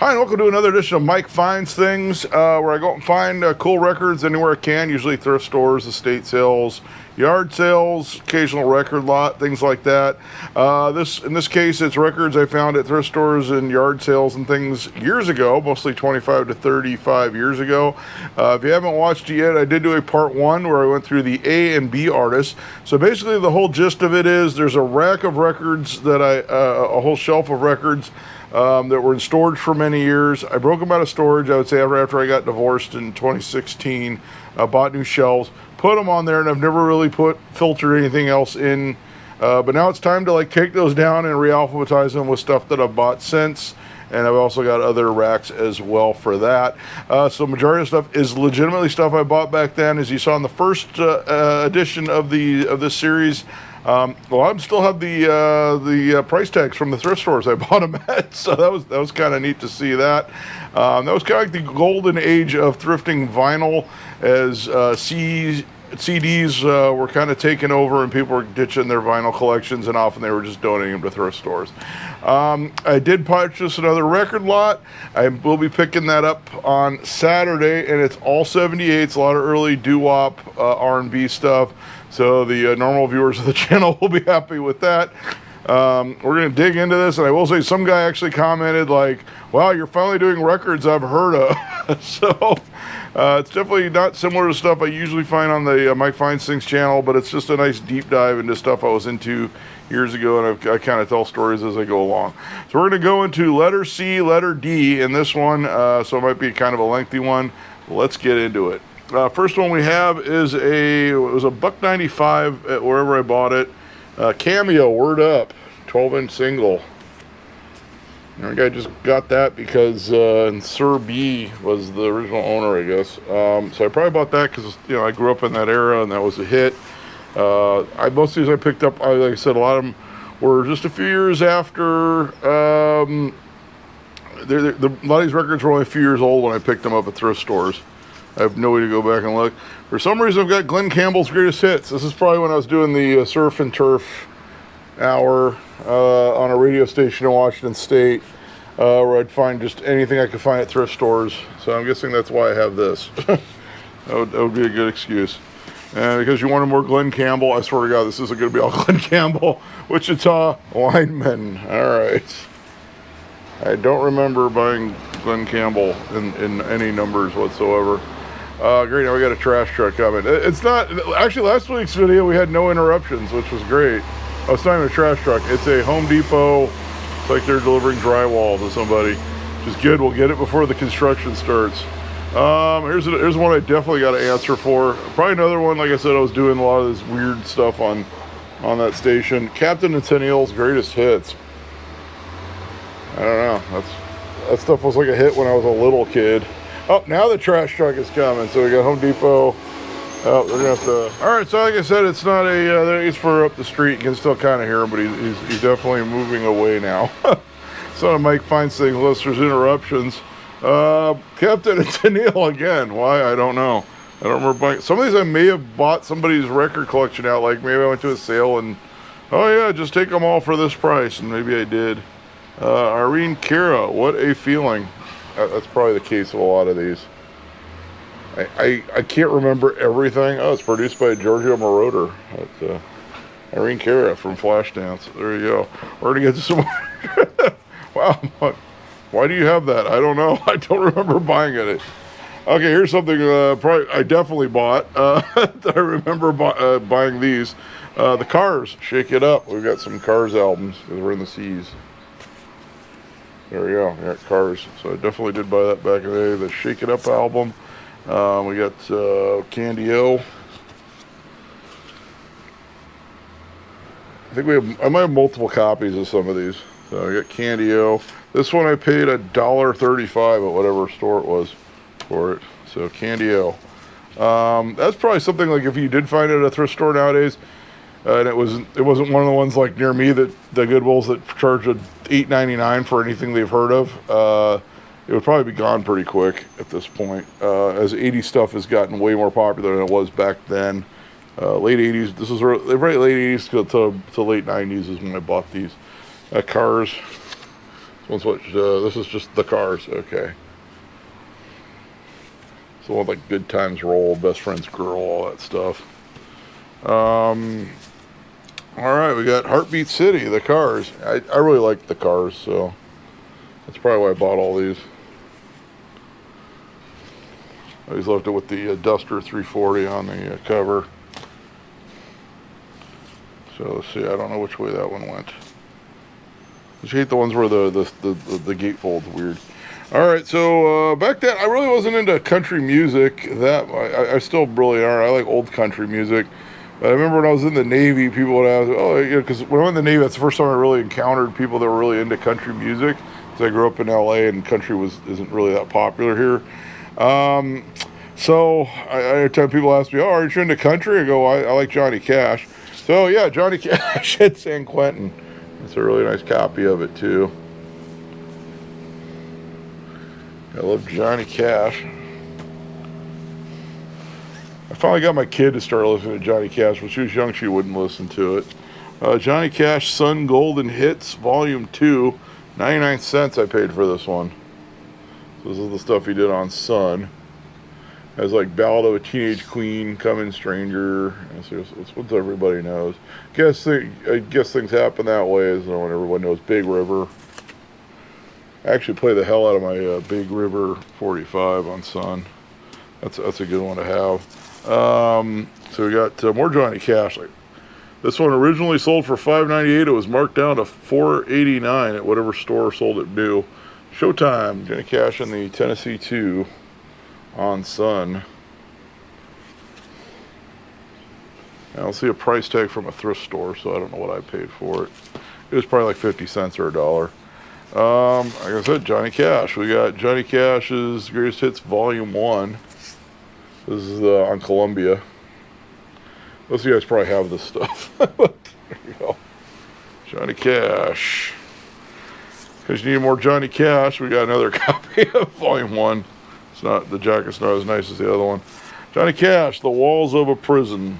Hi, and welcome to another edition of Mike Finds Things, where I go out and find cool records anywhere I can, usually thrift stores, estate sales, yard sales, occasional record lot, things like that. In this case, it's records I found at thrift stores and yard sales and things years ago, mostly 25 to 35 years ago. If you haven't watched it yet, I did do a part one where I went through the A and B artists. So basically, the whole gist of it is there's a rack of records that a whole shelf of records that were in storage for many years. I broke them out of storage, I would say, after I got divorced in 2016. Bought new shelves, put them on there, and I've never really filtered anything else in. But now it's time to take those down and re-alphabetize them with stuff that I've bought since. And I've also got other racks as well for that. So majority of stuff is legitimately stuff I bought back then. As you saw in the first edition of this series, a lot of them still have the price tags from the thrift stores I bought them at, so that was kind of neat to see that. That was kind of like the golden age of thrifting vinyl, as CDs were kind of taken over and people were ditching their vinyl collections, and often they were just donating them to thrift stores. I did purchase another record lot. I will be picking that up on Saturday, and it's all 78s, a lot of early doo-wop, R&B stuff. So the normal viewers of the channel will be happy with that. We're going to dig into this, and I will say some guy actually commented wow, you're finally doing records I've heard of. So it's definitely not similar to stuff I usually find on the Mike Finds Things channel, but it's just a nice deep dive into stuff I was into years ago, and I kind of tell stories as I go along. So we're going to go into letter C, letter D in this one, so it might be kind of a lengthy one. Let's get into it. First one we have is it was a $1.95 at wherever I bought it. Cameo, Word Up, 12-inch single. I think I just got that because Sir B was the original owner, I guess. So I probably bought that because I grew up in that era and that was a hit. Most of these I picked up, like I said, a lot of them were just a few years after. A lot of these records were only a few years old when I picked them up at thrift stores. I have no way to go back and look. For some reason, I've got Glenn Campbell's Greatest Hits. This is probably when I was doing the surf and turf hour on a radio station in Washington State, where I'd find just anything I could find at thrift stores. So I'm guessing that's why I have this. that would be a good excuse. And because you wanted more Glenn Campbell, I swear to God, this isn't going to be all Glenn Campbell. Wichita Lineman. All right. I don't remember buying Glenn Campbell in any numbers whatsoever. Great, now we got a trash truck coming. It's not, actually last week's video we had no interruptions, which was great. Oh, it's not even a trash truck. It's a Home Depot. It's like they're delivering drywall to somebody, which is good. We'll get it before the construction starts. Here's one I definitely got to answer for. Probably another one, like I said, I was doing a lot of this weird stuff on that station. Captain and Tennille's Greatest Hits. I don't know. That stuff was like a hit when I was a little kid. Oh, now the trash truck is coming. So we got Home Depot. Oh, they're gonna have to. All right, so like I said, it's not it's for up the street. You can still kind of hear him, but he's definitely moving away now. So Mike Finds Things unless there's interruptions. Captain and Tennille again. Why? I don't know. I don't remember buying. Some of these I may have bought somebody's record collection out. Like maybe I went to a sale and, oh yeah, just take them all for this price, and maybe I did. Irene Cara, What a Feeling. That's probably the case of a lot of these. I can't remember everything. Oh, it's produced by Giorgio Moroder. That's Irene Cara from Flashdance. There you go. We're going to get to some more. Wow. Why do you have that? I don't know. I don't remember buying it. Okay, here's something probably I definitely bought. I remember buying these. The Cars, Shake It Up. We've got some Cars albums because we're in the C's. There we go. We got Cars. So I definitely did buy that back in the day. The Shake It Up album. We got Candy O. I think I might have multiple copies of some of these. So I got Candy O. This one I paid $1.35 at whatever store it was for it. So Candy O. That's probably something like if you did find it at a thrift store nowadays, and it wasn't one of the ones like near me that the Goodwills that charge $8.99 for anything they've heard of. It would probably be gone pretty quick at this point, as 80s stuff has gotten way more popular than it was back then. Late 80s, this is right late 80s to late 90s is when I bought these. Cars. One's what? This is just the Cars. Okay. So one like Good Times Roll, Best Friend's Girl, all that stuff. All right, we got Heartbeat City, the Cars. I really like the Cars, so that's probably why I bought all these. I always loved it with the Duster 340 on the cover. So let's see, I don't know which way that one went. I hate the ones where the gatefold's weird. All right, so back then I really wasn't into country music. That I still really aren't. I like old country music. But I remember when I was in the Navy, people would ask, oh, yeah, because when I went in the Navy, that's the first time I really encountered people that were really into country music. Because I grew up in LA and country isn't really that popular here. So I every time people ask me, oh, are you into country? I go, I like Johnny Cash. So yeah, Johnny Cash at San Quentin. It's a really nice copy of it too. I love Johnny Cash. I finally got my kid to start listening to Johnny Cash. When she was young, she wouldn't listen to it. Johnny Cash Sun Golden Hits Volume 2. 99 cents I paid for this one. So this is the stuff he did on Sun. Has like Ballad of a Teenage Queen, Coming Stranger. It's what everybody knows. I guess things happen that way, is when everyone knows Big River. I actually play the hell out of my Big River 45 on Sun. That's a good one to have. So we got more Johnny Cash. This one originally sold for $5.98. It was marked down to $4.89 at whatever store sold it new. Showtime, Johnny Cash and the Tennessee 2 on Sun. I don't see a price tag from a thrift store, so I don't know what I paid for it. It was probably like 50 cents or $1. Like I said, Johnny Cash. We got Johnny Cash's Greatest Hits Volume 1. This is on Columbia. Most of you guys probably have this stuff. There you go. Johnny Cash. Because you need more Johnny Cash, we got another copy of Volume 1. It's not, the jacket's not as nice as the other one. Johnny Cash, The Walls of a Prison.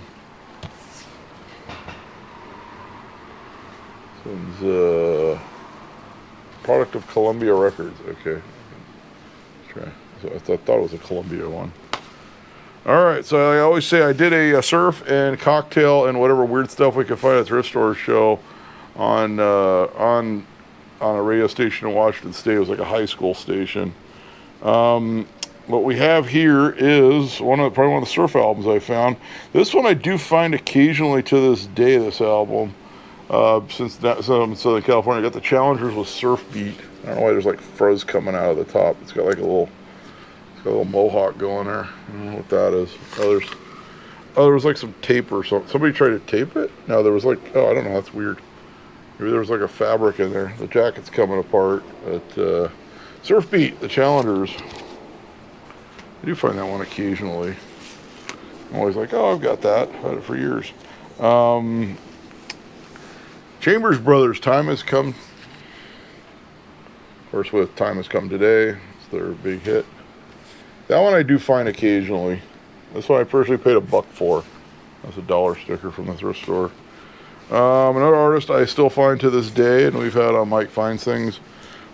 This one's product of Columbia Records. Okay. So I thought it was a Columbia one. All right, so I always say I did a surf and cocktail and whatever weird stuff we could find at thrift store show on a radio station in Washington State. It was like a high school station. What we have here is probably one of the surf albums I found. This one I do find occasionally to this day. This album, since I'm in Southern California, I got the Challengers with Surf Beat. I don't know why there's like fuzz coming out of the top. It's got like a little mohawk going there. I don't know what that is. There was like some tape or something. Somebody tried to tape it? No, there was like, I don't know, that's weird. Maybe there was like a fabric in there. The jacket's coming apart. But Surf Beat, the Challengers. I do find that one occasionally. I'm always like, I've got that. I've had it for years. Chambers Brothers, Time Has Come. Of course, with Time Has Come Today, it's their big hit. That one I do find occasionally. This one I personally paid $1 for. That's a $1 sticker from the thrift store. Another artist I still find to this day, and we've had on Mike Finds Things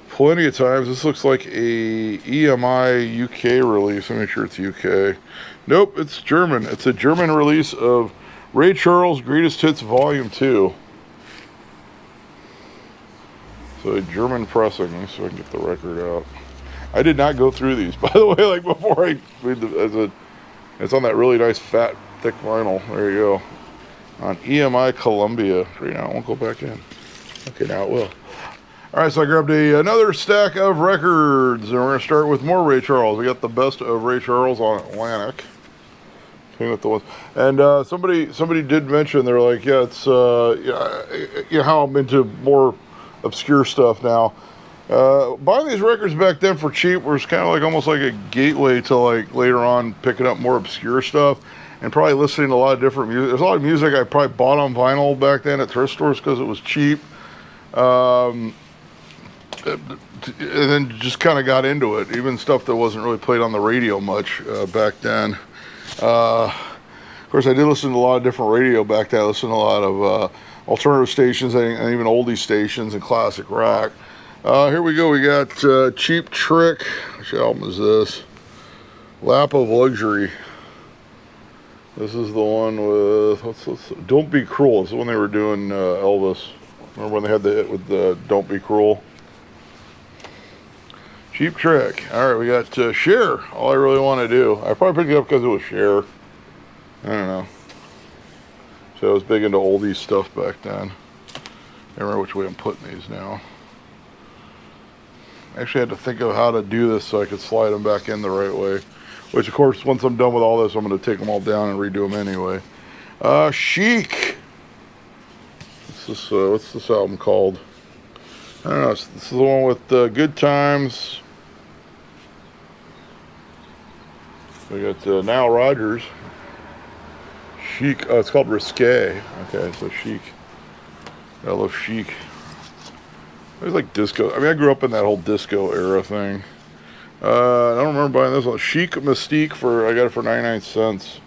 plenty of times. This looks like a EMI UK release. Let me make sure it's UK. Nope, it's German. It's a German release of Ray Charles' Greatest Hits Volume 2. So a German pressing. Let me see if I can get the record out. I did not go through these, by the way, like before I read it's on that really nice fat thick vinyl. There you go. On EMI Columbia. Right now, it won't go back in. Okay, now it will. All right, so I grabbed another stack of records, and we're going to start with more Ray Charles. We got the best of Ray Charles on Atlantic. Came with the ones, and somebody did mention, they're like, yeah, it's how I'm into more obscure stuff now. Buying these records back then for cheap was kind of like almost like a gateway to like later on picking up more obscure stuff and probably listening to a lot of different music. There's a lot of music I probably bought on vinyl back then at thrift stores because it was cheap. And then just kind of got into it, even stuff that wasn't really played on the radio much back then. Of course, I did listen to a lot of different radio back then. I listened to a lot of alternative stations and even oldie stations and classic rock. Here we go. We got Cheap Trick. Which album is this? Lap of Luxury. This is the one with Don't Be Cruel. It's the one they were doing Elvis. Remember when they had the hit with Don't Be Cruel? Cheap Trick. All right, we got Cher. All I really want to do. I probably picked it up because it was Cher. I don't know. So I was big into oldies stuff back then. I don't remember which way I'm putting these now. I actually had to think of how to do this so I could slide them back in the right way. Which, of course, once I'm done with all this, I'm going to take them all down and redo them anyway. Chic. What's this album called? I don't know. This is the one with Good Times. We got Nile Rodgers. Chic. Oh, it's called Risque. Okay, so Chic. I love Chic. It was like disco. I mean, I grew up in that whole disco era thing. I don't remember buying this one. Chic Mystique I got it for 99 cents.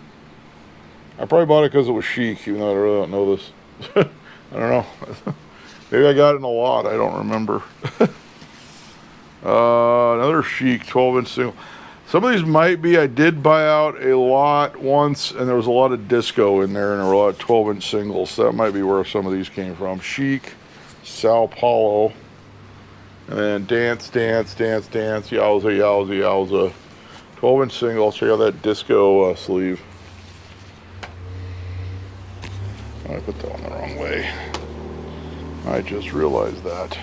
I probably bought it because it was Chic, even though I really don't know this. I don't know. Maybe I got it in a lot. I don't remember. Another Chic 12-inch single. Some of these might be. I did buy out a lot once, and there was a lot of disco in there, and there were a lot of 12-inch singles. So that might be where some of these came from. Chic, Sao Paulo, and then Dance, Dance, Dance, Dance, Yowza, Yowza, Yowza. 12-inch single. I'll show you that disco sleeve. I put that one the wrong way. I just realized that.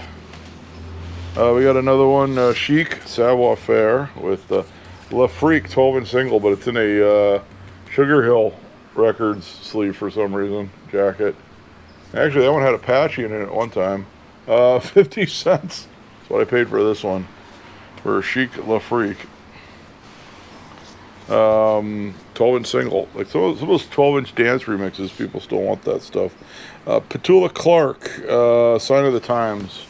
We got another one, Chic, Savoir Faire, with La Freak 12-inch single, but it's in a Sugar Hill Records sleeve for some reason, jacket. Actually, that one had Apache in it at one time. 50 cents. That's what I paid for this one. For Chic La Freak. 12-inch single. Like some of those 12-inch dance remixes, people still want that stuff. Petula Clark, Sign of the Times.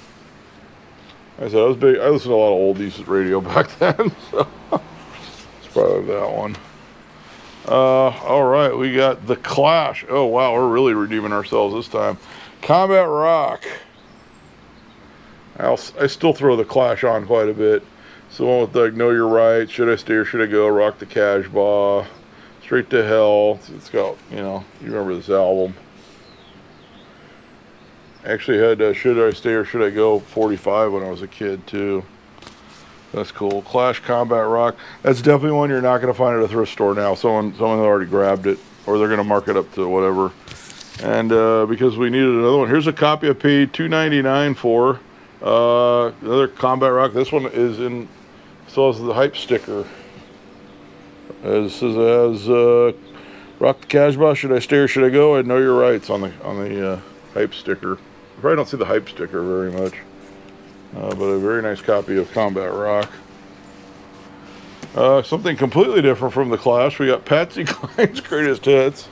Like I said, I was big. I listened to a lot of oldies radio back then, so it's probably that one. All right, we got The Clash. Oh wow, we're really redeeming ourselves this time. Combat Rock. I still throw The Clash on quite a bit. It's the one with like Know You're Right, Should I Stay or Should I Go, Rock the Casbah, Straight to Hell. It's got, you remember this album. Actually had Should I Stay or Should I Go 45 when I was a kid too. That's cool. Clash Combat Rock. That's definitely one you're not going to find at a thrift store now. Someone already grabbed it, or they're going to mark it up to whatever. And because we needed another one, here's a copy I paid $2.99 for. Another Combat Rock. This one is still has the hype sticker. It says Rock the Casbah, Should I Stay or Should I Go? I Know You're Right on the hype sticker. You probably don't see the hype sticker very much. But a very nice copy of Combat Rock. Something completely different from The Clash. We got Patsy Cline's Greatest Hits.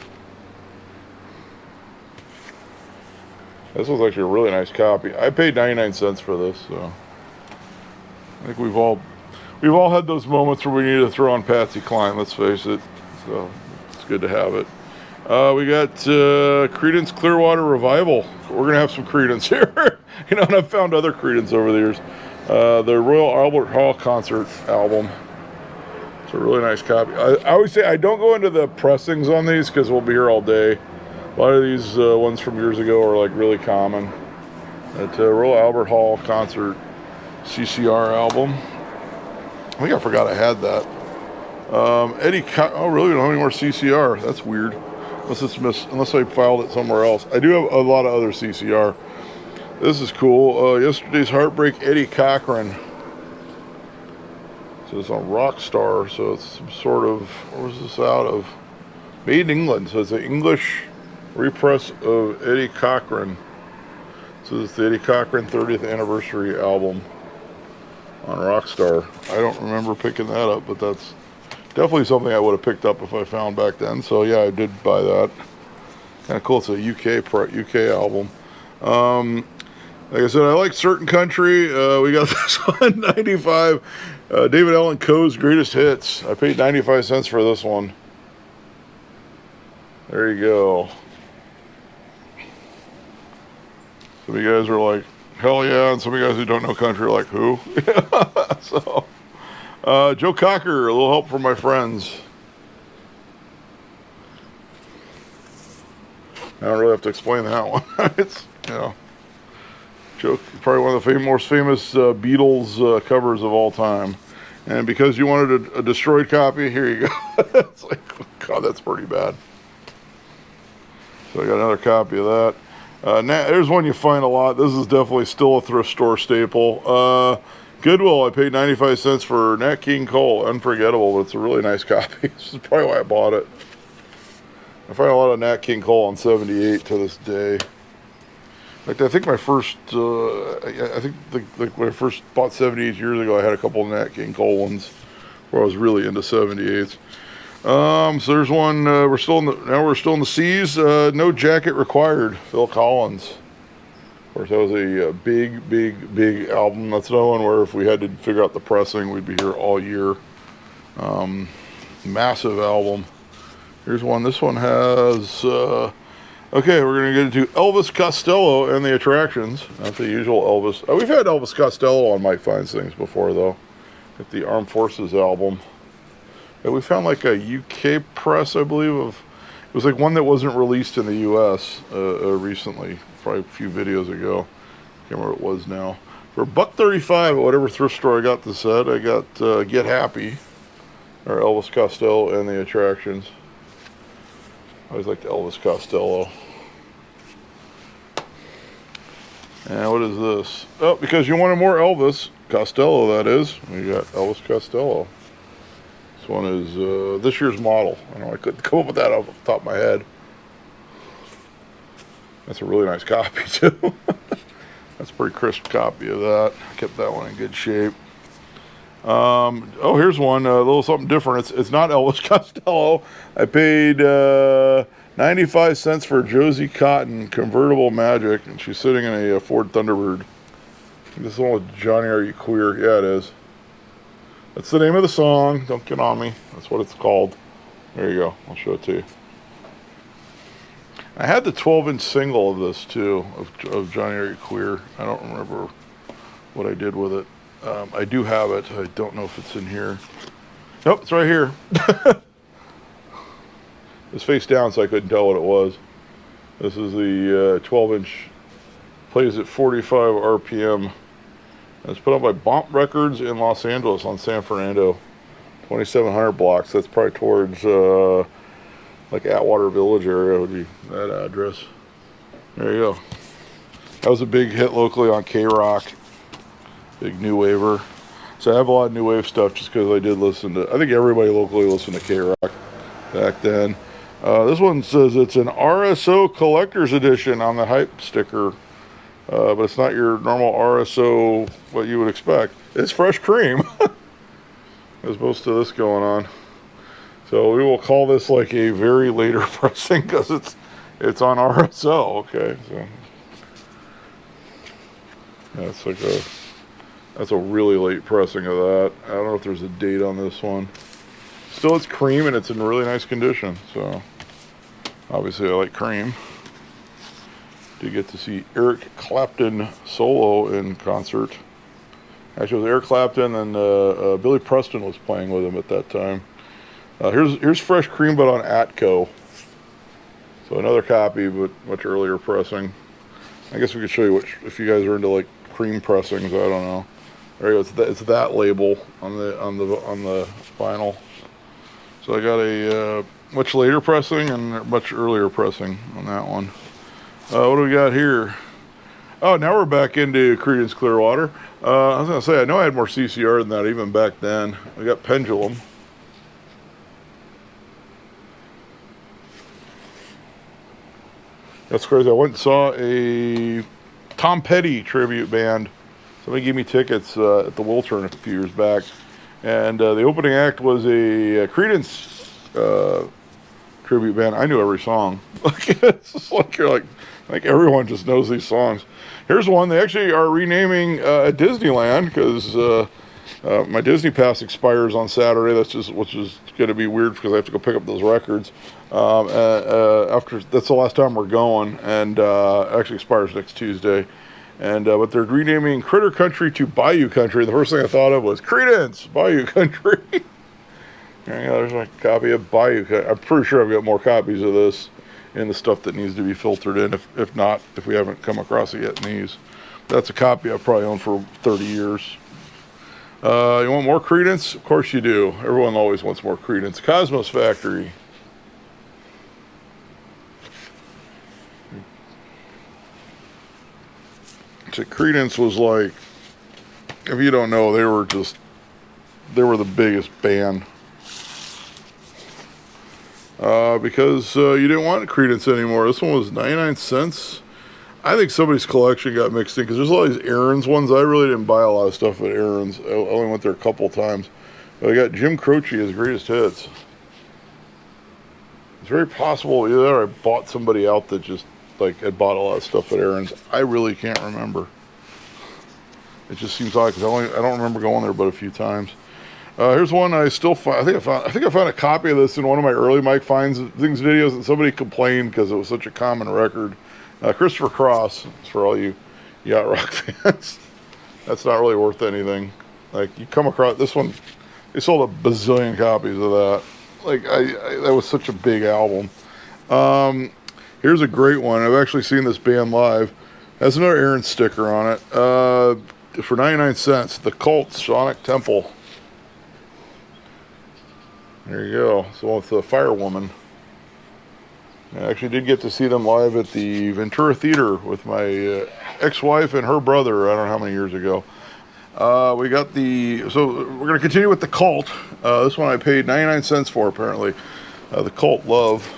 This was actually a really nice copy. I paid 99 cents for this, so I think we've all had those moments where we need to throw on Patsy Cline, let's face it. So it's good to have it. We got Creedence Clearwater Revival. We're going to have some Creedence here. And I've found other Creedence over the years. The Royal Albert Hall concert album. It's a really nice copy. I always say I don't go into the pressings on these because we'll be here all day. A lot of these ones from years ago are like really common. At Royal Albert Hall concert CCR album. I think I forgot I had that. Oh really? We don't have any more CCR. That's weird. Unless I filed it somewhere else. I do have a lot of other CCR. This is cool. Yesterday's Heartbreak, Eddie Cochran. So it's on Rockstar. So it's some sort of, where's this out of? Made in England. So it's an English repress of Eddie Cochran. So it's the Eddie Cochran 30th anniversary album on Rockstar. I don't remember picking that up, but that's definitely something I would have picked up if I found back then. So yeah, I did buy that. Kind of cool. It's a UK album. Like I said, I like certain country. We got this one, 95. David Allan Coe's Greatest Hits. I paid 95 cents for this one. There you go. Some of you guys are like, Hell yeah, and some of you guys who don't know country are like, who? So, Joe Cocker, a little help from my friends. I don't really have to explain that one. It's, Joe, probably one of the most famous Beatles covers of all time. And because you wanted a destroyed copy, here you go. It's like, oh God, that's pretty bad. So I got another copy of that. There's one you find a lot. This is definitely still a thrift store staple. Goodwill, I paid 95 cents for Nat King Cole. Unforgettable, but it's a really nice copy. This is probably why I bought it. I find a lot of Nat King Cole on 78 to this day. In fact, I think my first, when I first bought 78 years ago, I had a couple of Nat King Cole ones where I was really into 78s. So there's one. We're still in the C's. No jacket required. Phil Collins. Of course, that was a big album. That's another one where if we had to figure out the pressing, we'd be here all year. Massive album. Here's one. This one has. Okay, we're going to get into Elvis Costello and the Attractions. Not the usual Elvis. We've had Elvis Costello on Mike Finds Things before, though. At the Armed Forces album. And we found like a UK press, I believe, it was like one that wasn't released in the US recently, probably a few videos ago. Can't remember what it was now. For $1.35 at whatever thrift store I got this at, I got Get Happy, or Elvis Costello and the Attractions. I always liked Elvis Costello. And what is this? Oh, because you wanted more Elvis Costello, that is. We got Elvis Costello. This one is this year's model. I know I couldn't come up with that off the top of my head. That's a really nice copy, too. That's a pretty crisp copy of that. I kept that one in good shape. Oh, here's one, a little something different. It's not Elvis Costello. I paid 95 cents for Josie Cotton Convertible Magic, and she's sitting in a Ford Thunderbird. This is one with Johnny Are You Queer? Yeah, it is. That's the name of the song. Don't get on me. That's what it's called. There you go. I'll show it to you. I had the 12-inch single of this, too, of Johnny Are You Queer? I don't remember what I did with it. I do have it. I don't know if it's in here. Nope, it's right here. It's face down, so I couldn't tell what it was. This is the 12-inch. Plays at 45 RPM. It's put out by Bomp Records in Los Angeles on San Fernando. 2700 blocks. That's probably towards like Atwater Village area would be that address. There you go. That was a big hit locally on K-Rock. Big new waver. So I have a lot of new wave stuff just because I did listen to, I think everybody locally listened to K-Rock back then. This one says it's an RSO Collector's Edition on the hype sticker. But it's not your normal RSO, what you would expect. It's fresh cream. As opposed to this going on. So we will call this like a very later pressing because it's on RSO. Okay, so yeah, that's a really late pressing of that. I don't know if there's a date on this one. Still, it's cream and it's in really nice condition. So obviously, I like cream. Did get to see Eric Clapton solo in concert. Actually, it was Eric Clapton and Billy Preston was playing with him at that time. Here's fresh cream, but on Atco. So another copy, but much earlier pressing. I guess we could show you if you guys are into like cream pressings. I don't know. There you go. It's that label on the vinyl. So I got a much later pressing and much earlier pressing on that one. What do we got here? Oh, now we're back into Creedence Clearwater. I was going to say, I know I had more CCR than that even back then. We got Pendulum. That's crazy. I went and saw a Tom Petty tribute band. Somebody gave me tickets at the Wiltern a few years back. And the opening act was a Creedence tribute band. I knew every song. It's just like you're like everyone just knows these songs. Here's one. They actually are renaming at Disneyland because my Disney Pass expires on Saturday. Which is going to be weird because I have to go pick up those records. After that's the last time we're going, and actually expires next Tuesday. And but they're renaming Critter Country to Bayou Country. The first thing I thought of was Creedence, Bayou Country. Yeah, there's my copy of Bayou Country. I'm pretty sure I've got more copies of this in the stuff that needs to be filtered in. If not, if we haven't come across it yet in these. That's a copy I've probably owned for 30 years. You want more Creedence? Of course you do. Everyone always wants more Creedence. Cosmos Factory. So Creedence was like, if you don't know, they were the biggest band. Because you didn't want Creedence anymore. This one was 99 cents. I think somebody's collection got mixed in because there's a lot of these Aaron's ones. I really didn't buy a lot of stuff at Aaron's. I only went there a couple times. But I got Jim Croce as greatest hits. It's very possible either I bought somebody out that just like had bought a lot of stuff at Aaron's. I really can't remember. It just seems like I don't remember going there but a few times. Here's one I still find. I think I found a copy of this in one of my early Mike Finds Things videos, and somebody complained because it was such a common record. Christopher Cross, for all you yacht rock fans. That's not really worth anything. Like, you come across this one, they sold a bazillion copies of that. Like, that was such a big album. Here's a great one. I've actually seen this band live. Has another Aaron sticker on it. For 99 cents, The Cult's Sonic Temple. There you go. It's the one with the Firewoman. I actually did get to see them live at the Ventura Theater with my ex-wife and her brother, I don't know how many years ago. So we're going to continue with The Cult. This one I paid 99 cents for, apparently. The Cult Love.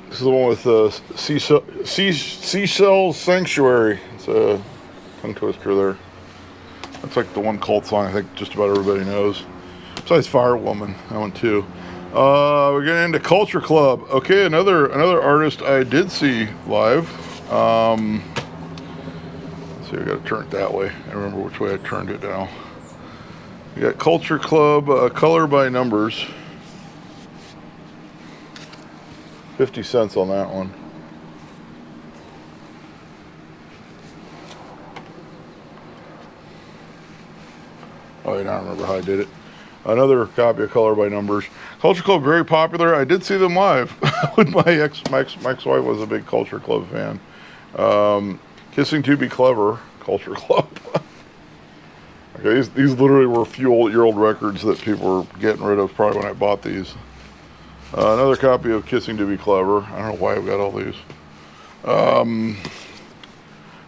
This is the one with Seashell Sanctuary. It's a tongue twister there. That's like the one Cult song I think just about everybody knows. Besides Firewoman, that one too. We're getting into Culture Club. Okay, another artist I did see live. Let's see, I got to turn it that way. I remember which way I turned it now. We got Culture Club, Color by Numbers. 50 cents on that one. Oh, I don't remember how I did it. Another copy of Color by Numbers. Culture Club, very popular. I did see them live with my ex-wife was a big Culture Club fan. Kissing to Be Clever, Culture Club. Okay, these literally were a few year old records that people were getting rid of probably when I bought these. Another copy of Kissing to Be Clever. I don't know why I've got all these.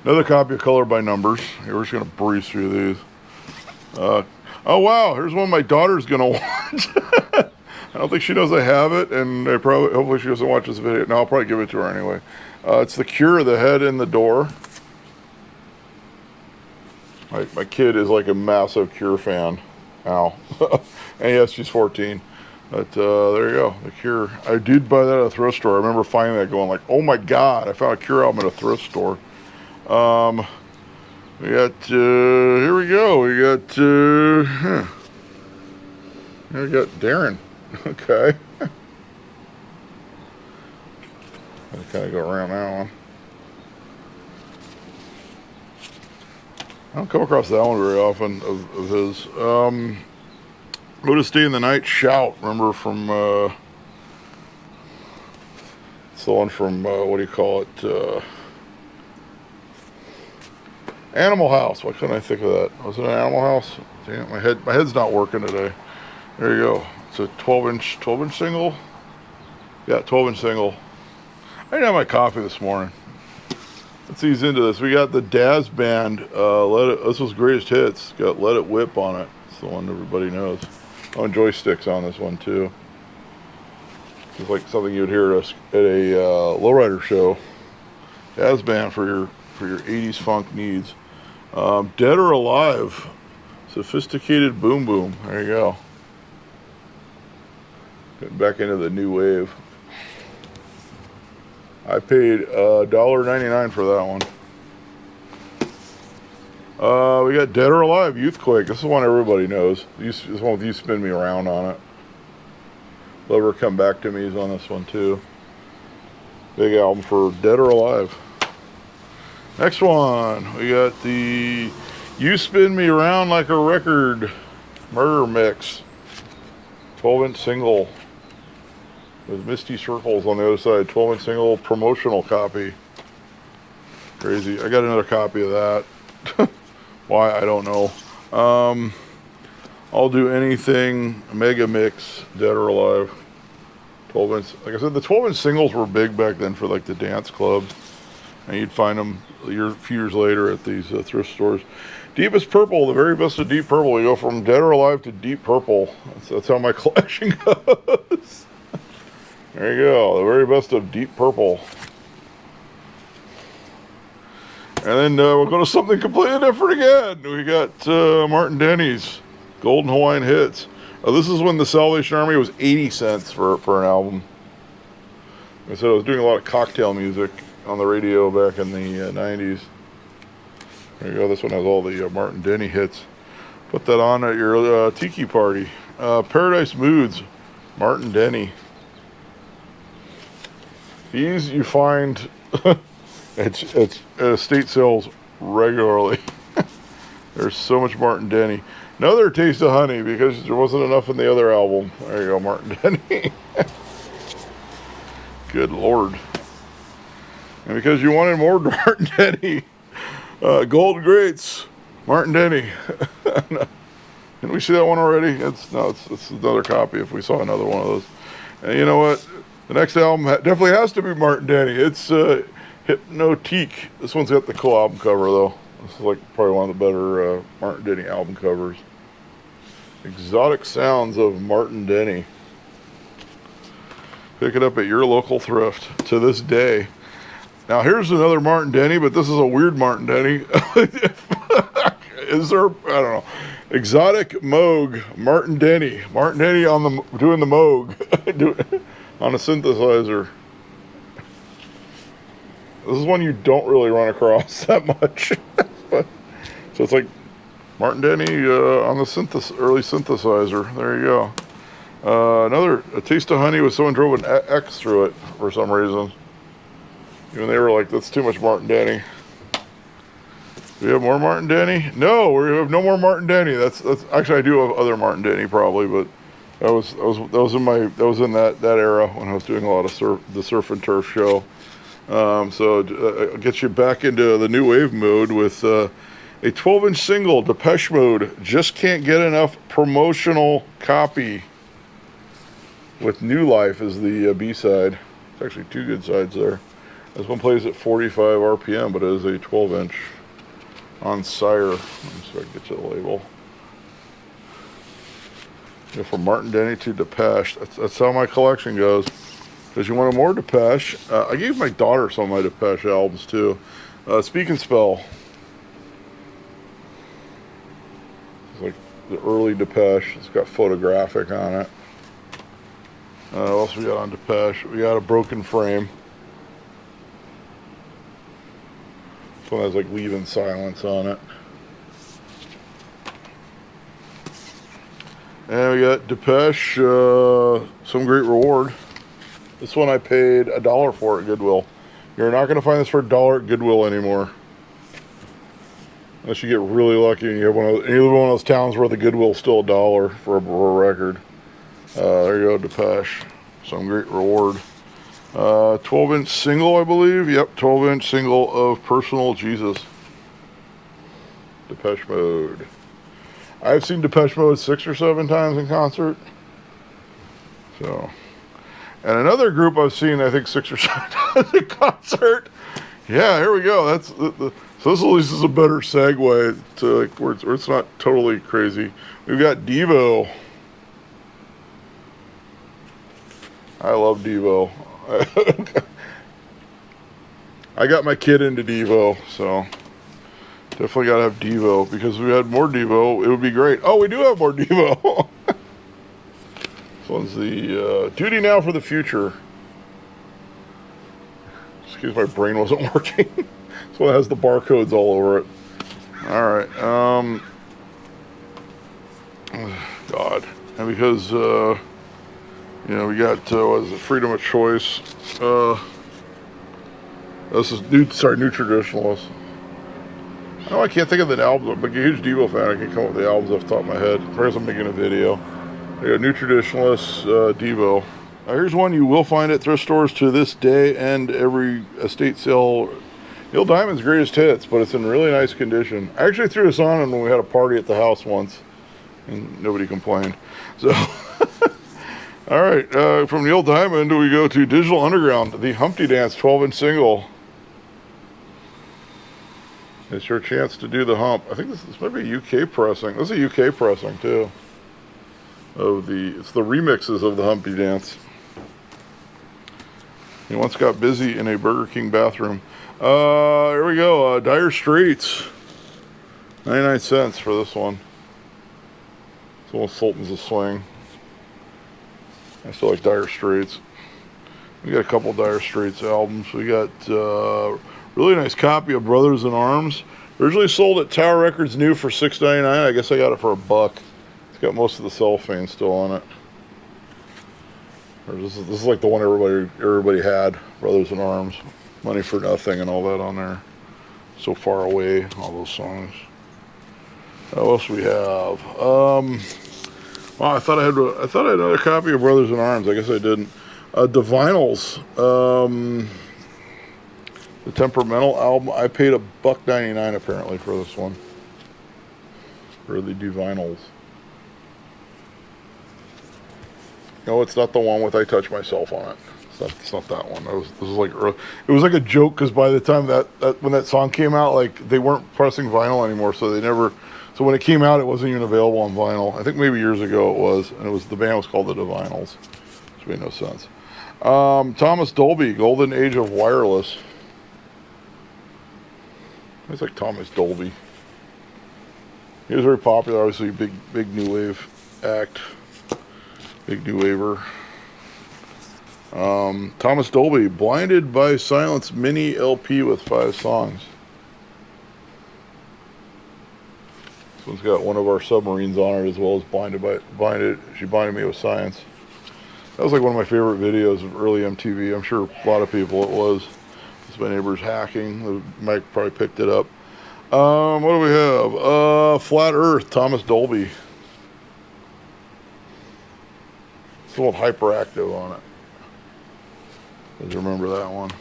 Another copy of Color by Numbers. Here, we're just going to breeze through these. Oh wow, here's one my daughter's gonna watch. I don't think she knows I have it, and hopefully she doesn't watch this video. No, I'll probably give it to her anyway. It's The Cure, The Head in the Door. My kid is like a massive Cure fan now. And yes, she's 14. But there you go, The Cure. I did buy that at a thrift store. I remember finding that going like, oh my god, I found a Cure album at a thrift store. We got, here we go, we got Darren, okay. I kind of go around that one. I don't come across that one very often of his. Go Stay in the Night, Shout, remember from, it's the one from, what do you call it, Animal House. Why couldn't I think of that? Was it an Animal House? Damn, my head's not working today. There you go. It's a 12-inch single. Yeah, 12-inch single. I didn't have my coffee this morning. Let's ease into this. We got the Daz Band. This was Greatest Hits. It's got Let It Whip on it. It's the one everybody knows. Oh, and Joysticks on this one too. It's like something you'd hear at a lowrider show. Daz Band for your 80s funk needs. Dead or Alive, Sophisticated Boom Boom. There you go. Getting back into the new wave. I paid $1.99 for that one. We got Dead or Alive, Youthquake. This is one everybody knows. This one with You Spin Me Around on it. Lover Come Back to Me is on this one too. Big album for Dead or Alive. Next one, we got the You Spin Me Around Like a Record Murder Mix. 12-inch single with Misty Circles on the other side. 12-inch single promotional copy. Crazy. I got another copy of that. Why, I don't know. I'll Do Anything Mega Mix, Dead or Alive. 12-inch. Like I said, the 12-inch singles were big back then for like the dance clubs. And you'd find them a few years later at these thrift stores. Deepest Purple, the very best of Deep Purple. You go from Dead or Alive to Deep Purple. That's how my collection goes. There you go, the very best of Deep Purple. And then we'll go to something completely different again. We got Martin Denny's Golden Hawaiian Hits. This is when the Salvation Army was 80 cents for an album. Like I said, I was doing a lot of cocktail music on the radio back in the 90s. There you go, this one has all the Martin Denny hits. Put that on at your tiki party. Paradise Moods, Martin Denny. These you find it's at estate sales regularly. There's so much Martin Denny. Another Taste of Honey because there wasn't enough in the other album. There you go, Martin Denny. Good Lord. And because you wanted more Martin Denny, Gold Greats, Martin Denny. Didn't we see that one already? It's another copy if we saw another one of those. And you know what? The next album definitely has to be Martin Denny. It's Hypnotique. This one's got the cool album cover though. This is like probably one of the better Martin Denny album covers. Exotic Sounds of Martin Denny. Pick it up at your local thrift to this day. Now here's another Martin Denny, but this is a weird Martin Denny. Is there? I don't know. Exotic Moog, Martin Denny. Martin Denny doing the Moog on a synthesizer. This is one you don't really run across that much. So it's like Martin Denny on the early synthesizer. There you go. Another A Taste of Honey with someone drove an X through it for some reason. Even they were like, that's too much Martin Denny. Do we have more Martin Denny? No, we have no more Martin Denny. That's actually I do have other Martin Denny probably, but that was in that era when I was doing a lot of the surf and turf show. So it gets you back into the new wave mode with a 12-inch single, Depeche Mode, Just Can't Get Enough promotional copy with New Life as the B-side. It's actually two good sides there. This one plays at 45 RPM, but it is a 12-inch on Sire. Let me see if I can get you the label. Go from Martin Denny to Depeche. That's how my collection goes. Because you wanted more Depeche. I gave my daughter some of my Depeche albums too. Speak and Spell. It's like the early Depeche. It's got photographic on it. What else we got on Depeche? We got A Broken Frame. This one has like Leave in Silence on it. And we got Depeche, Some Great Reward. This one I paid $1 for at Goodwill. You're not going to find this for $1 at Goodwill anymore. Unless you get really lucky and you have you live in one of those towns where the Goodwill's still $1 for a record. There you go, Depeche. Some Great Reward. 12-inch single, I believe. Yep, 12-inch single of Personal Jesus. Depeche Mode. I've seen Depeche Mode 6 or 7 times in concert. So, and another group I've seen, I think 6 or 7 times in concert. Yeah, here we go. That's so this at least is a better segue to like where it's not totally crazy. We've got Devo. I love Devo. I got my kid into Devo, so definitely got to have Devo, because if we had more Devo, it would be great. Oh, we do have more Devo. This one's the Duty Now for the Future. Excuse my brain wasn't working. This one has the barcodes all over it. All right. God. And because, we got, what is it, Freedom of Choice. This is New Traditionalist. Oh, I can't think of the album. I'm a huge Devo fan. I can't come up with the albums off the top of my head. Perhaps I'm making a video. I got New Traditionalists, Devo. Here's one you will find at thrift stores to this day and every estate sale. Neil Diamond's Greatest Hits, but it's in really nice condition. I actually threw this on when we had a party at the house once, and nobody complained. So, all right, from Neil Diamond, we go to Digital Underground, the Humpty Dance 12-inch single. It's your chance to do the hump. I think this might be a UK pressing. This is a UK pressing, too. It's the remixes of the Humpty Dance. He once got busy in a Burger King bathroom. Here we go. Dire Straits. 99 cents for this one. It's almost Sultans of Swing. I still like Dire Straits. We got a couple Dire Straits albums. We got really nice copy of Brothers in Arms. Originally sold at Tower Records new for $6.99. I guess I got it for $1. It's got most of the cellophane still on it. Or this is like the one everybody had. Brothers in Arms. Money for Nothing and all that on there. So Far Away, all those songs. What else we have? Wow, I thought I had another copy of Brothers in Arms. I guess I didn't. The Vinyls. The Temperamental album. I paid $1.99 apparently for this one. For the Vinyls. No, it's not the one with I Touch Myself on it. It's not that one. This was like early. It was like a joke because by the time when that song came out, like they weren't pressing vinyl anymore, so they never. So when it came out, it wasn't even available on vinyl. I think maybe years ago it was, and the band was called the Vinyls, which made no sense. Thomas Dolby, Golden Age of Wireless. It's like Thomas Dolby. He was very popular, obviously, big new wave act, big new waver. Thomas Dolby, Blinded by Silence mini LP with 5 songs. This one's got one of our submarines on it as well as She Blinded Me with Science. That was like one of my favorite videos of early MTV. I'm sure a lot of people it was. It's my neighbor's hacking. Mike probably picked it up. What do we have? Flat Earth, Thomas Dolby. It's a little hyperactive on it. Remember that one.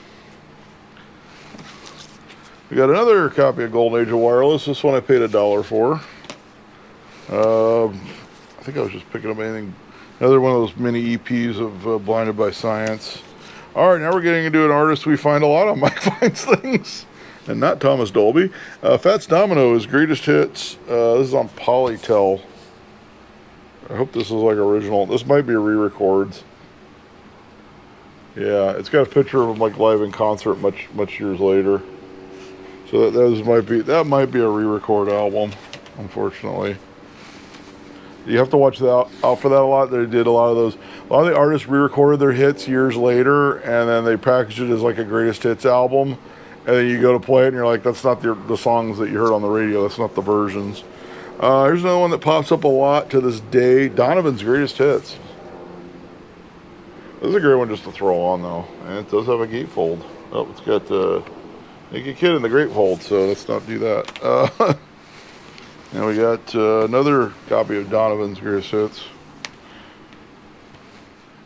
We got another copy of Golden Age of Wireless. This one I paid $1 for. I think I was just picking up anything. Another one of those mini EPs of Blinded by Science. All right, now we're getting into an artist we find a lot on Mike Finds Things, and not Thomas Dolby. Fats Domino, his greatest hits. This is on Polytel. I hope this is like original. This might be a re-records. Yeah, it's got a picture of him like live in concert much years later. So that might be a re-record album, unfortunately. You have to watch out for that a lot. They did a lot of those. A lot of the artists re-recorded their hits years later, and then they packaged it as like a greatest hits album. And then you go to play it, and you're like, that's not the songs that you heard on the radio. That's not the versions. Here's another one that pops up a lot to this day. Donovan's Greatest Hits. This is a great one just to throw on, though. And it does have a gatefold. Oh, it's got Naked Kid in the gatefold, so let's not do that. And we got another copy of Donovan's Greatest Hits.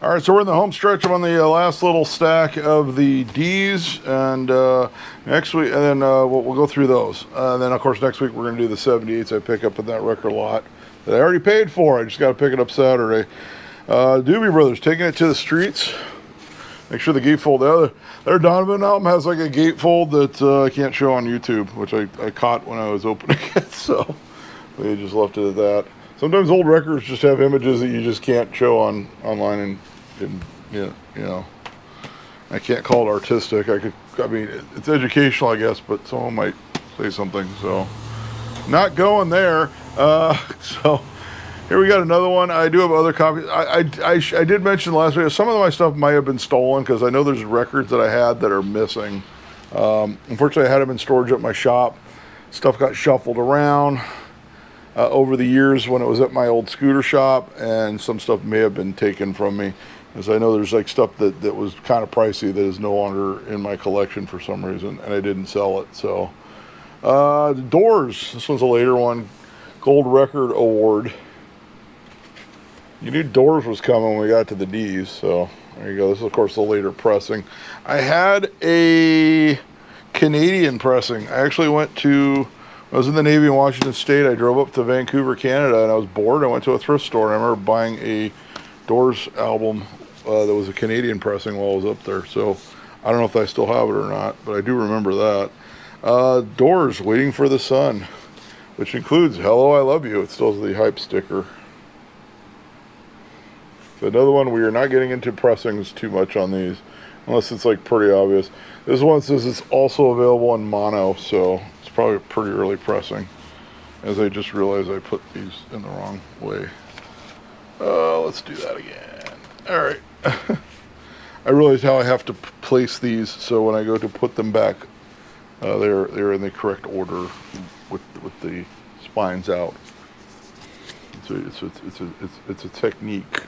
All right, so we're in the home stretch. I'm on the last little stack of the D's, and next week, and then we'll go through those. And then, of course, next week we're going to do the 78s I pick up in that record lot that I already paid for. I just got to pick it up Saturday. Doobie Brothers, Taking It to the Streets. Make sure the gatefold, their Donovan album has like a gatefold that I can't show on YouTube, which I caught when I was opening it, so we just left it at that. Sometimes old records just have images that you just can't show online, and you know, I can't call it artistic. I mean, it's educational, I guess, but someone might say something, so not going there. So here we got another one. I do have other copies. I did mention last video, some of my stuff might have been stolen because I know there's records that I had that are missing. Unfortunately, I had them in storage at my shop. Stuff got shuffled around over the years when it was at my old scooter shop, and some stuff may have been taken from me, because I know there's like stuff that was kind of pricey that is no longer in my collection for some reason, and I didn't sell it. So The Doors. This one's a later one. Gold Record Award. You knew Doors was coming when we got to the D's, so there you go. This is, of course, the later pressing. I had a Canadian pressing. I actually I was in the Navy in Washington State. I drove up to Vancouver, Canada, and I was bored. I went to a thrift store, and I remember buying a Doors album that was a Canadian pressing while I was up there. So I don't know if I still have it or not, but I do remember that. Doors, Waiting for the Sun, which includes Hello, I Love You. It still has the hype sticker. So another one, we are not getting into pressings too much on these, unless it's like pretty obvious. This one says it's also available in mono, so it's probably a pretty early pressing, as I just realized I put these in the wrong way. Let's do that again. All right. I realize how I have to place these, so when I go to put them back, they're in the correct order with the spines out. It's a technique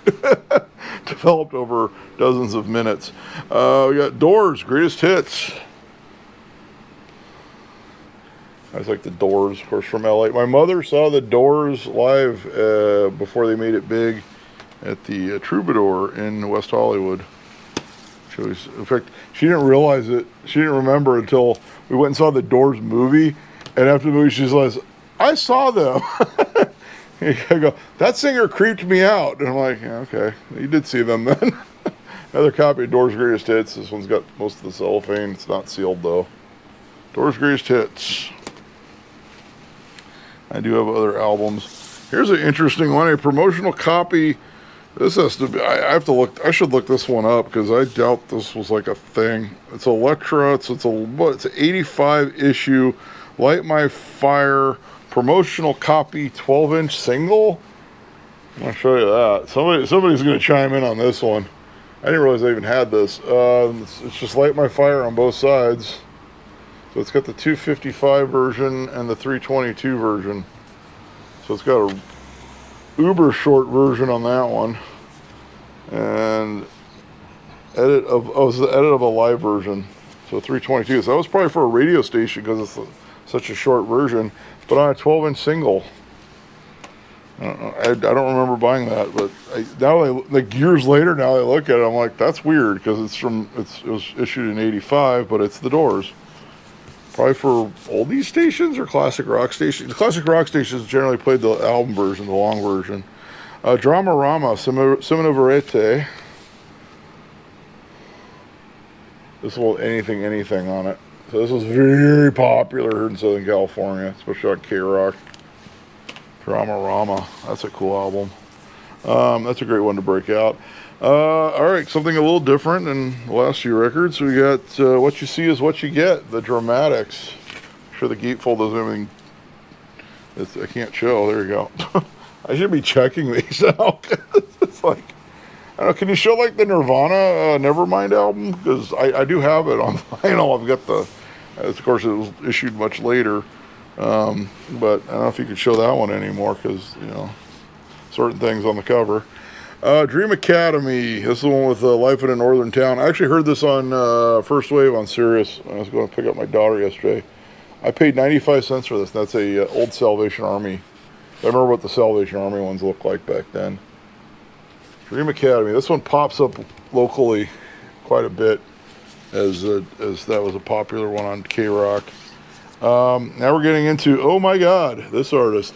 developed over dozens of minutes. We got Doors, Greatest Hits. I like the Doors, of course, from LA. My mother saw the Doors live before they made it big at the Troubadour in West Hollywood. In fact, she didn't realize it. She didn't remember until we went and saw the Doors movie. And after the movie, she's like, I saw them. I go, that singer creeped me out. And I'm like, yeah, okay, you did see them then. Another copy of Doors' Greatest Hits. This one's got most of the cellophane. It's not sealed, though. Doors' Greatest Hits. I do have other albums. Here's an interesting one, a promotional copy. This has to be, I have to look, I should look this one up because I doubt this was like a thing. It's Elektra, it's an 85 issue, Light My Fire, promotional copy, 12-inch single. I'll show you that. Somebody's going to chime in on this one. I didn't realize I even had this. It's just Light My Fire on both sides. So it's got the 255 version and the 322 version. So it's got a uber short version on that one, and it's the edit of a live version, so 322. So that was probably for a radio station because it's such a short version, but on a 12-inch single. I don't remember buying that, but like years later, now I look at it, I'm like, that's weird because it was issued in '85, but it's the Doors. Probably for oldies stations or classic rock stations. The classic rock stations generally played the album version, the long version. Dramarama, Semino Verete. This will anything on it. So this was very popular in Southern California, especially on K-Rock. Dramarama, that's a cool album. That's a great one to break out. All right, something a little different than the last few records. We got What You See Is What You Get, the Dramatics. I'm sure the gatefold doesn't have anything. I can't show. There you go. I should be checking these out. It's like, I don't know, can you show like the Nirvana Nevermind album? Because I do have it on vinyl. I've got of course it was issued much later. But I don't know if you could show that one anymore because, certain things on the cover. Dream Academy. This is the one with Life in a Northern Town. I actually heard this on First Wave on Sirius. I was going to pick up my daughter yesterday. I paid 95 cents for this. That's a old Salvation Army. I remember what the Salvation Army ones looked like back then. Dream Academy. This one pops up locally quite a bit as that was a popular one on K-Rock. Now we're getting into, oh my God, this artist.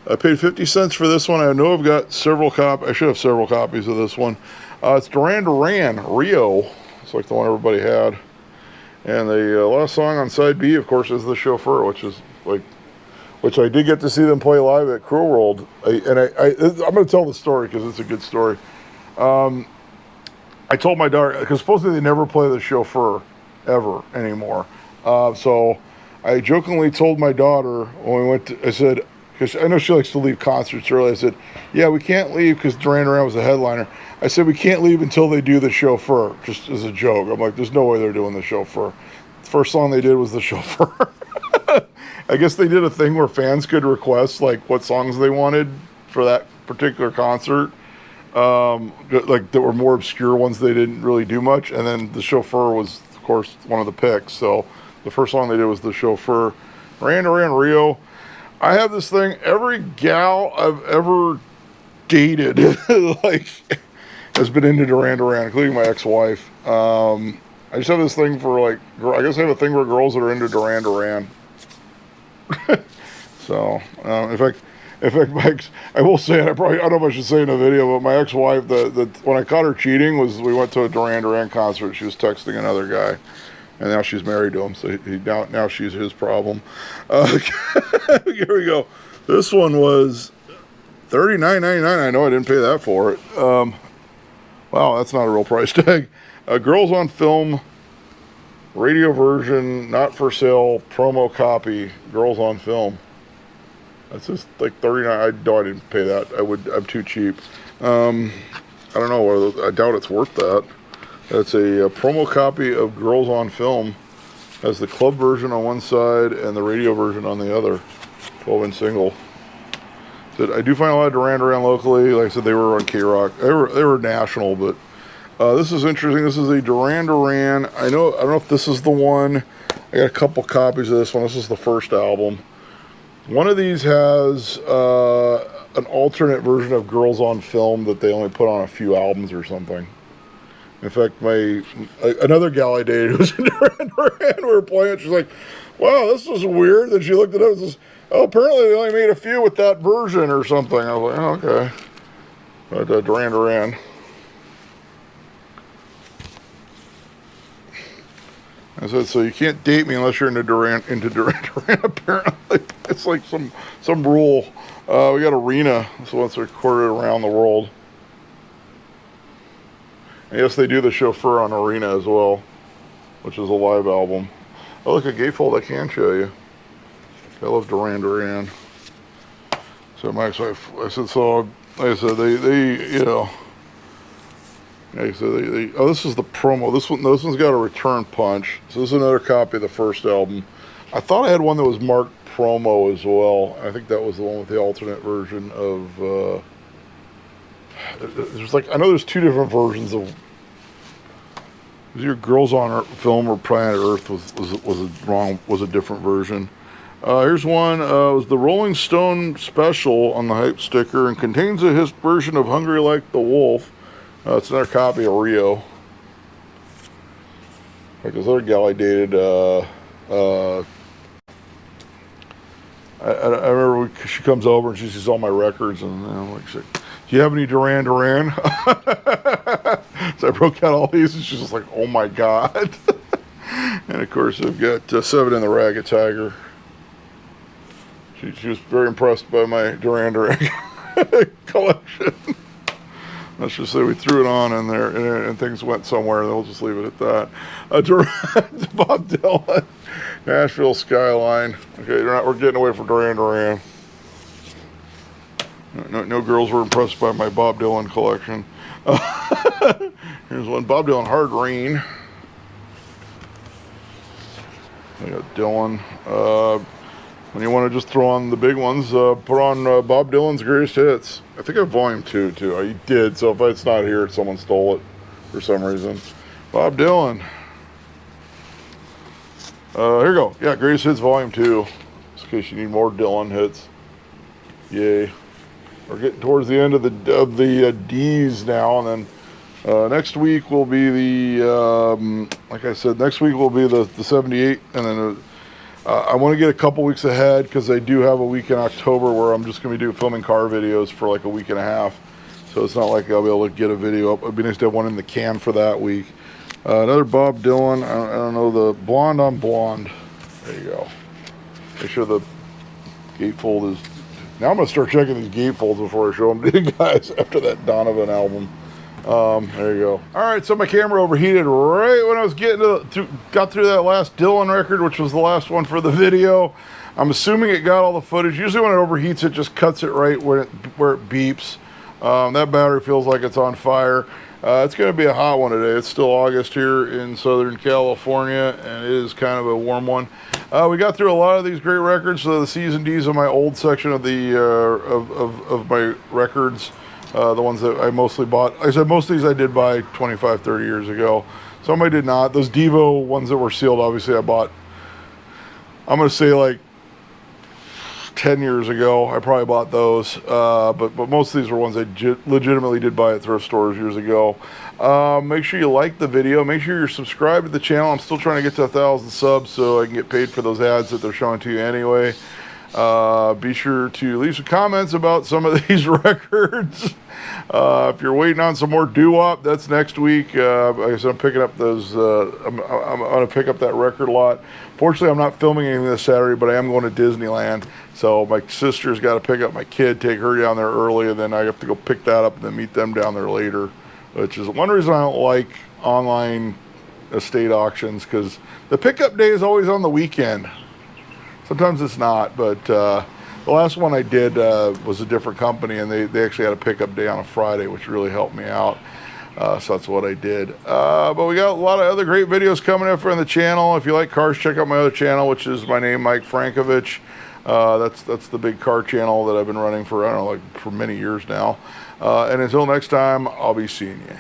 I paid 50 cents for this one. I know I've got several copies. I should have several copies of this one. It's Duran Duran, Rio. It's like the one everybody had. And the last song on side B, of course, is The Chauffeur, which I did get to see them play live at Cruel World. I'm going to tell the story because it's a good story. I told my daughter, because supposedly they never play The Chauffeur ever anymore. So I jokingly told my daughter when we went to, I said, because I know she likes to leave concerts early. I said, yeah, we can't leave because Duran Duran was the headliner. I said, we can't leave until they do The Chauffeur, just as a joke. I'm like, there's no way they're doing The Chauffeur. The first song they did was The Chauffeur. I guess they did a thing where fans could request, like, what songs they wanted for that particular concert. Like, that were more obscure ones they didn't really do much. And then The Chauffeur was, of course, one of the picks. So the first song they did was The Chauffeur. Duran Duran Rio. I have this thing. Every gal I've ever dated, like, has been into Duran Duran, including my ex-wife. I just have this thing for, like, I guess I have a thing for girls that are into Duran Duran. So, in fact, I will say it. I don't know if I should say it in a video, but my ex-wife, when I caught her cheating, we went to a Duran Duran concert. She was texting another guy, and now she's married to him. So now she's his problem. Here we go. This one was $39.99. I know I didn't pay that for it. Wow, that's not a real price tag. Girls on Film, radio version, not for sale, promo copy. Girls on Film. That's just like $39. I didn't pay that. I'm too cheap. I don't know. I doubt it's worth that. That's a promo copy of Girls on Film. Has the club version on one side and the radio version on the other. 12-inch single. I do find a lot of Duran Duran locally. Like I said, they were on K-Rock. They were national, but this is interesting. This is a Duran Duran. I don't know if this is the one. I got a couple copies of this one. This is the first album. One of these has an alternate version of Girls on Film that they only put on a few albums or something. In fact, another gal I dated who was in Duran Duran, we were playing it. She's like, "Wow, this is weird." Then she looked it up and says, "Oh, apparently they only made a few with that version or something." I was like, "Oh, okay." But Duran Duran. I said, so you can't date me unless you're into Duran Duran. Apparently, it's like some rule. We got Arena. So it's recorded around the world. And yes, they do the chauffeur on Arena as well, which is a live album. Oh, look, a gatefold I can show you. I love Duran Duran. So my ex-wife, I said, so like I said, they you know. Like I said, oh, this is the promo. This one's got a return punch. So this is another copy of the first album. I thought I had one that was marked promo as well. I think that was the one with the alternate version of. There's like, I know there's two different versions of. Your Girls on Film or Planet Earth was a different version. Here's one. It was the Rolling Stone special on the hype sticker and contains a version of Hungry Like the Wolf. It's another copy of Rio. Like this other gal I dated, I remember she comes over and she sees all my records and I'm like, "Do you have any Duran Duran?" So I broke out all these and she's just like, "Oh my God." And of course I've got Seven in the Ragged Tiger. She was very impressed by my Duran Duran collection. Let's just say we threw it on in there and things went somewhere. We'll just leave it at that. Bob Dylan, Nashville Skyline. Okay, we're getting away from Duran Duran. No girls were impressed by my Bob Dylan collection. Here's one. Bob Dylan, Hard Rain. I got Dylan. When you want to just throw on the big ones, put on Bob Dylan's Greatest Hits. I think I have Volume 2 too. I did, so if it's not here, someone stole it for some reason. Bob Dylan. Here you go. Yeah, Greatest Hits Volume 2. Just in case you need more Dylan hits. Yay. We're getting towards the end of the D's now, and then next week will be the, like I said, next week will be the 78, and then I want to get a couple weeks ahead because I do have a week in October where I'm just going to be filming car videos for like a week and a half. So it's not like I'll be able to get a video up. It'd be nice to have one in the can for that week. Another Bob Dylan. I don't know, the Blonde on Blonde. There you go. Make sure the gatefold is... Now I'm going to start checking these gatefolds before I show them to you guys after that Donovan album. There you go. All right, so my camera overheated right when I was got through that last Dylan record, which was the last one for the video. I'm assuming it got all the footage. Usually when it overheats, it just cuts it right where it beeps. That battery feels like it's on fire. It's going to be a hot one today. It's still August here in Southern California, and it is kind of a warm one. We got through a lot of these great records. So the C's and D's of my old section of the of my records. The ones that I mostly bought. Like I said, most of these I did buy 25, 30 years ago. Some I did not. Those Devo ones that were sealed, obviously I bought, I'm going to say like 10 years ago. I probably bought those, but most of these were ones I legitimately did buy at thrift stores years ago. Make sure you like the video. Make sure you're subscribed to the channel. I'm still trying to get to 1,000 subs so I can get paid for those ads that they're showing to you anyway. Be sure to leave some comments about some of these records. If you're waiting on some more doo-wop, that's next week. Like I said, I'm picking up those. I'm going to pick up that record lot. Fortunately, I'm not filming anything this Saturday, but I am going to Disneyland. So my sister's got to pick up my kid, take her down there early, and then I have to go pick that up and then meet them down there later. Which is one reason I don't like online estate auctions, because the pickup day is always on the weekend. Sometimes it's not, but the last one I did was a different company, and they actually had a pickup day on a Friday, which really helped me out. So that's what I did. But we got a lot of other great videos coming up on the channel. If you like cars, check out my other channel, which is my name, Mike Frankovich. That's the big car channel that I've been running for, I don't know, like for many years now. And until next time, I'll be seeing you.